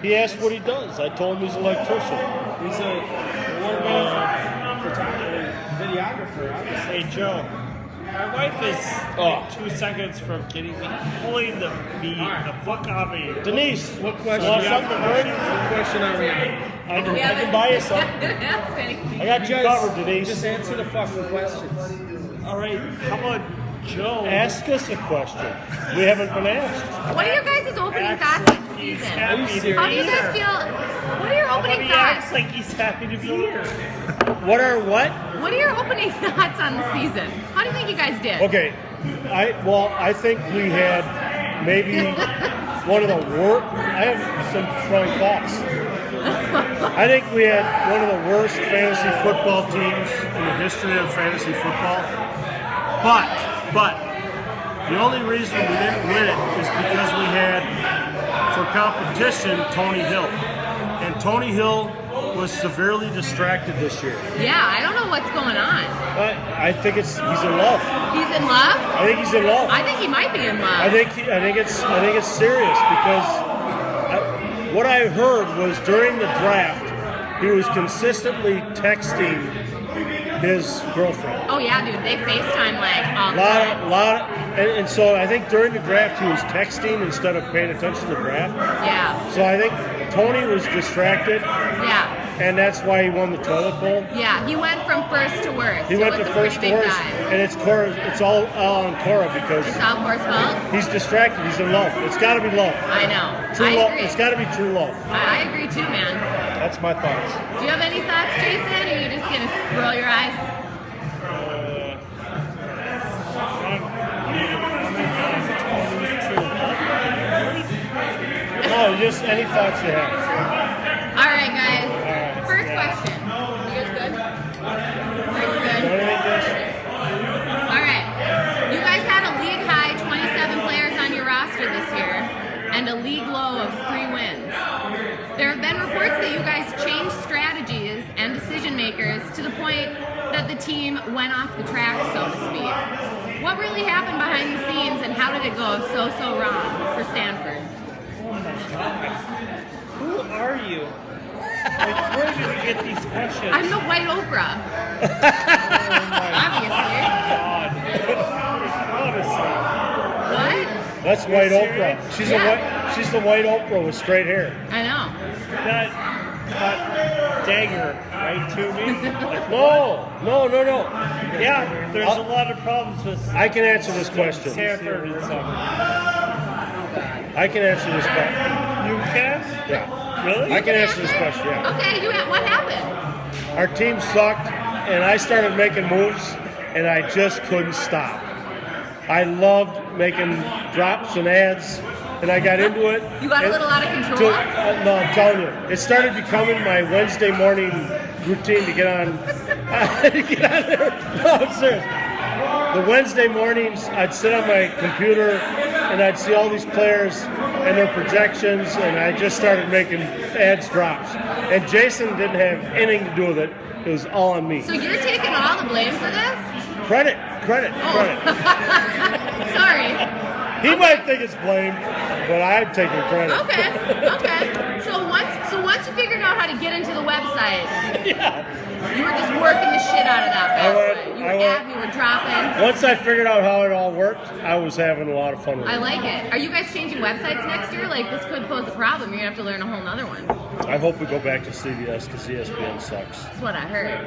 He asked what he does. I told him he's an electrician. He's a award-winning videographer, obviously. Hey, Joe. My wife is like 2 seconds from getting me, pulling the fuck out of me. Denise, What question? want something to drink? What question are we on? I can buy you something. I got you covered, Denise. Just answer the fucking questions. All right, how about Joe? Ask us a question. We haven't been asked. What are your guys' opening thoughts on the He's season? happy to be How do you guys here. feel? What are your But opening he thoughts? acts like he's happy to be here. What are what? What are your opening thoughts on the season? How do you think you guys did? Okay, I think we had maybe one of the worst. I have some strong thoughts. I think we had one of the worst fantasy football teams in the history of fantasy football. But the only reason we didn't win it is because we had, for competition, Tony Hill. And Tony Hill was severely distracted this year. Yeah, I don't know what's going on. I think he's in love. He's in love? I think he's in love. I think he might be in love. I think it's serious because what I heard was during the draft he was consistently texting his girlfriend. Oh yeah, dude, they FaceTime like all the time. And so I think during the draft he was texting instead of paying attention to the draft. Yeah, So I think Tony was distracted, yeah, and that's why he won the toilet bowl. yeah. He went from first to worst. He It went was to a first to pretty big worst, dive. and it's Cora. It's all on Cora because It's all Core's fault. he's distracted. He's in love. It's got to be love. I know. True I love. agree. It's got to be true love. I agree too, man. That's my thoughts. Do you have any thoughts, Jason? Or are you just gonna roll your eyes? No, just any thoughts you have. All right, guys. right, First yeah. question. You guys good? Are you Don't good? think this? All right. You guys had a league high 27 players on your roster this year, and a league low of 3 wins. There have been reports that you guys changed strategies and decision makers to the point that the team went off the track, so to speak. What really happened behind the scenes, and how did it go so wrong for Sanford? Who are you? Like, where did you get these questions? I'm the white Oprah. Obviously. God. Honestly. What? That's white You're Oprah. serious? She's Yeah. she's the white Oprah with straight hair. I know. That cut dagger right to me. Like, No. yeah, there's a lot of problems with I can answer this question. Sanford and Son. I can answer this question. You can? Yeah. Really? I can answer this question, yeah. Okay, what happened? Our team sucked, and I started making moves, and I just couldn't stop. I loved making drops and ads, and I got into it. You got a And little out of control? no, I'm telling you. It started becoming my Wednesday morning routine to get on, to get on there. No, I'm serious. The Wednesday mornings, I'd sit on my computer, and I'd see all these players and their projections, and I just started making ads drops. And Jason didn't have anything to do with it. It was all on me. So you're taking all the blame for this? Credit. Sorry. He might think it's blame, but I'm taking credit. Okay. So once you figured out how to get into the website, Yeah. you were just working the shit out of that website. You were dropping. Once I figured out how it all worked, I was having a lot of fun with I it. like it. Are you guys changing websites next year? Like, this could pose a problem. You're going to have to learn a whole nother one. I hope we go back to CBS because ESPN sucks. That's what I heard.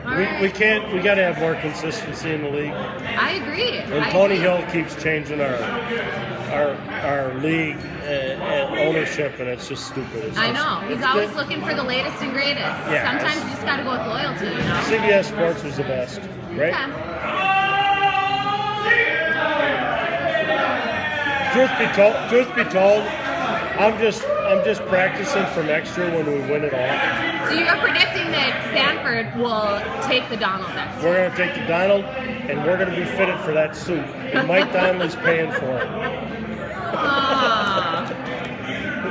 All We right. can't. We got to have more consistency in the league. I agree. And I Tony agree. Hill keeps changing our league and ownership, and it's just stupid. It's I just- know. He's it's always good. looking for the latest and greatest. Yeah, Sometimes it's- you just got to go with loyalty, you know? CBS Sports was the best, right? Yeah. Truth be told, I'm just practicing for next year when we win it all. So you're predicting that Sanford will take the Donald next year? We're going to take the Donald, and we're going to be fitted for that suit. And Mike Donnelly's paying for it. Aw.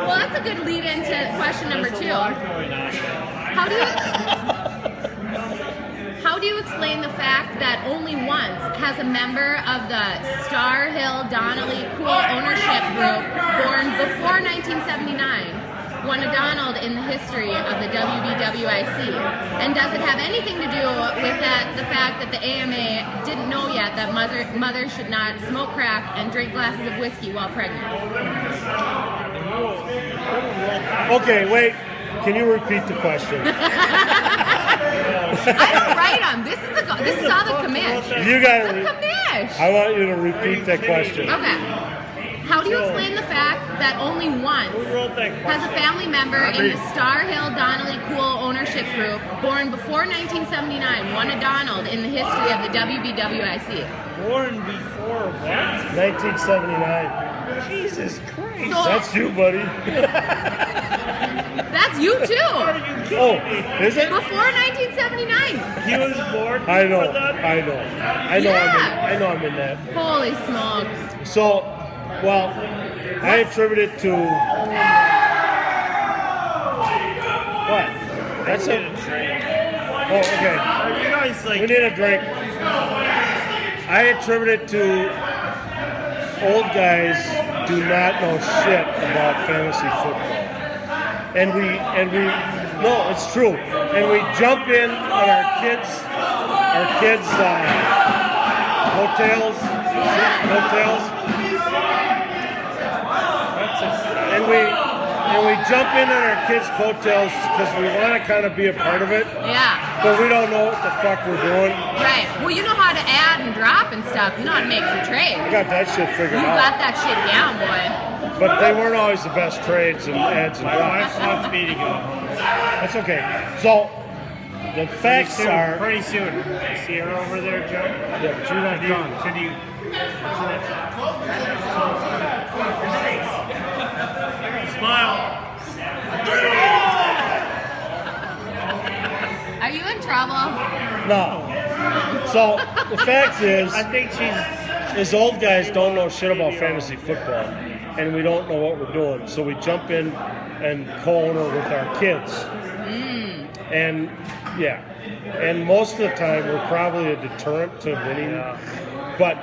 Well, that's a good lead into question number There's 2. a lot going on there. How How do you explain the fact that only once has a member of the Star Hill Donnelly Cool ownership group born before 1979 won a Donald in the history of the WBWIC? And does it have anything to do with the fact that the AMA didn't know yet that mothers should not smoke crack and drink glasses of whiskey while pregnant? Okay, wait. Can you repeat the question? I don't write them. This is all the commish. You gotta. The commish. I want you to repeat that question. Okay. How do you explain the fact that only once has a family member in the Star Hill Donnelly Cool ownership group born before 1979 won a Donald in the history of the WBWIC? Born before what? 1979. Jesus Christ. So- That's you, buddy. That's you too. Are you kidding Oh, me? is it? Before 1979. He was born I know. before that? I know. Yeah. I know I'm in that. Holy smokes. So, well, I attribute it to what? That's I a. need a drink. Oh, okay. Are you guys We like? need a drink. I attribute it to old guys do not know shit about fantasy football. And we no, it's true. And we jump in on our kids' hotels, and we jump in on our kids' coattails because we want to kind of be a part of it, Yeah. but we don't know what the fuck we're doing. Right. Well, you know how to add and drop and stuff. You know how to make some trades. I got that shit figured You out. got that shit down, boy. But they weren't always the best trades and ads and My wife drops. wants me to go. That's okay. So the facts are. Pretty soon. See her over there, Joe? Yeah, but you're not done. Can you? Smile. Are you in trouble? No. So the fact is, I think she's. old guys don't know shit about fantasy football, and we don't know what we're doing. So we jump in and co-owner with our kids. And yeah, and most of the time we're probably a deterrent to winning. But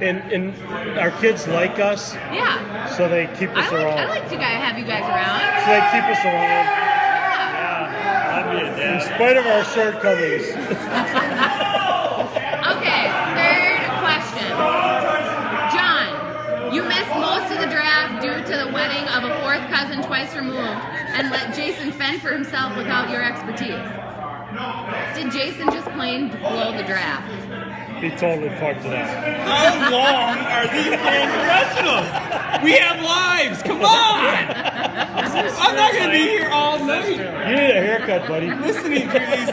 and our kids like us, Yeah. so they keep us around. I like to have you guys around. So they keep us around Yeah. Love you, in Dad. spite of our shortcomings. Okay, third question. John, you missed most of the draft due to the wedding of a fourth cousin twice removed and let Jason fend for himself without your expertise. Did Jason just plain blow the draft? He totally fucked it up. How long are these damn professionals? We have lives. Come on. I'm not gonna be here all night You need a haircut, buddy. listening to these.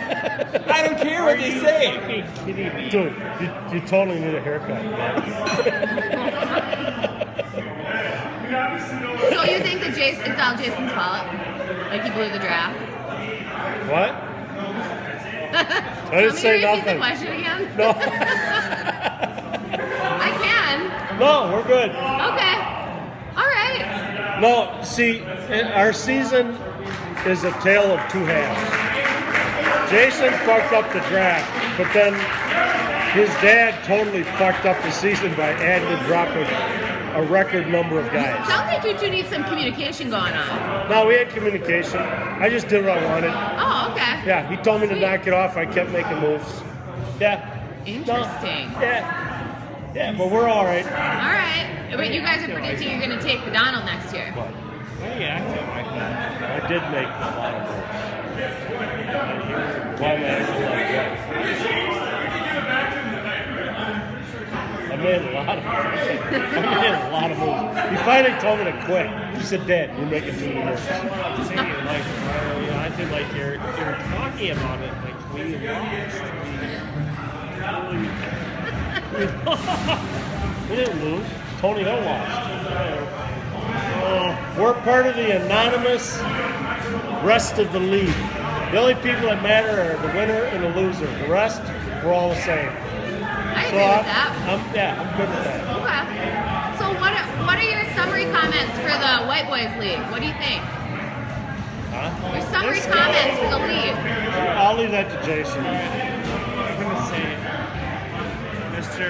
I don't care what they say. Kidding me. Dude, you totally need a haircut, man. So you think that it's all Jason's fault? Like he blew the draft? What? I didn't say Want me to repeat the nothing. question again? No. I can. No, we're good. Okay. All right. No, see, our season is a tale of two halves. Jason fucked up the draft, but then his dad totally fucked up the season by adding and dropping a record number of guys. Sounds like you two need some communication going on. No, we had communication. I just did what I wanted. Oh, okay. Yeah, he told me to knock it off. I kept making moves. Yeah. Interesting. Yeah, but we're all right. All right. But you guys are predicting you're going to take the Donald next year. Why are you acting like that? I did make a lot of moves. Why am I acting like that? I made a lot of moves. He finally told me to quit. He said, Dad, you're making too many moves. I'm saying like, I feel like you're talking about it like we lost. We didn't lose. Tony Hill lost. We're part of the anonymous rest of the league. The only people that matter are the winner and the loser. The rest, we're all the same. I agree with that. I'm good with that. Okay. So what are your summary comments for the White Boys League? What do you think? I Your summary comments for the league. I'll leave that to Jason. I'm gonna say, Mr.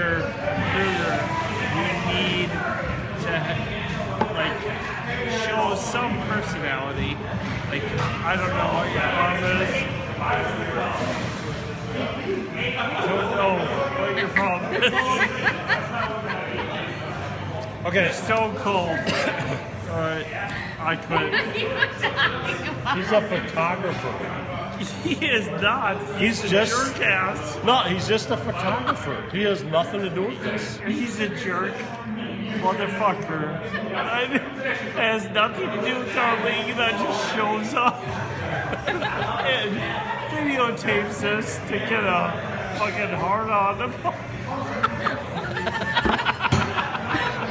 Kruger, you need to like show some personality. Like, I don't know what your problem is. Don't know what your problem is. Okay, So cold. Alright, I quit. he's a photographer. He is not. He's a just- jerk ass. No, he's just a photographer. He has nothing to do with this. He's a jerk motherfucker. It has nothing to do with our league. That just shows up and videotapes us to get a fucking hard on him.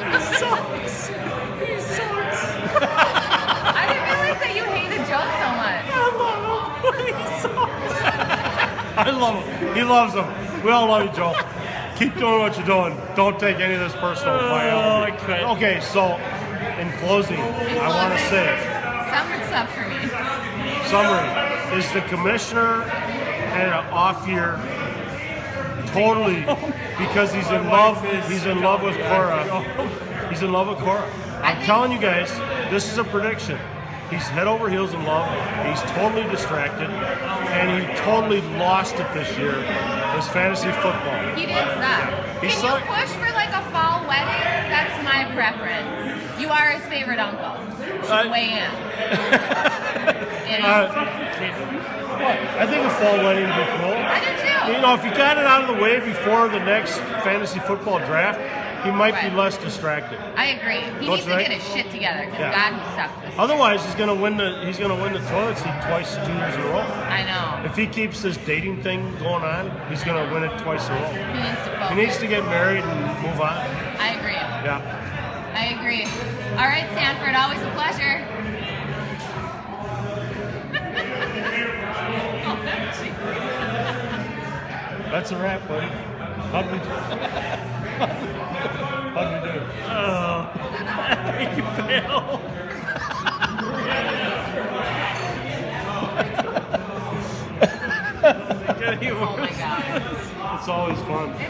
He sucks. He sucks. I didn't realize that you hated Joe so much. I love him, but he sucks. I love him. He loves him. We all love you, Joe. Keep doing what you're doing. Don't take any of this personal. Oh, I quit. Okay, so in closing, I want to say, Sum it up for me. summary, is the commissioner had an off year totally because he's in love. He's in love with Cora. He's in love with Cora. I'm telling you guys, this is a prediction. He's head over heels in love. He's totally distracted, and he totally lost it this year. His fantasy football. He did suck. He Can sucked. you push for like a fall wedding? That's my preference. You are his favorite uncle. Should weigh in. You know? I think a fall wedding would be cool. I do too. You know, if you got it out of the way before the next fantasy football draft, he might be Right. less distracted. I agree. He Don't needs you to think? get his shit together because Yeah. God, he sucked this year. Otherwise, he's gonna win the toilet seat twice, 2 years in a row. I know. If he keeps this dating thing going on, he's gonna win it twice in a row. He needs to focus. He needs to get married and move on. I agree. Yeah. I agree. All right, Sanford, always a pleasure. That's a wrap, buddy. How'd we do? How'd we do? Thank you, Bill. Oh my God. It's always fun.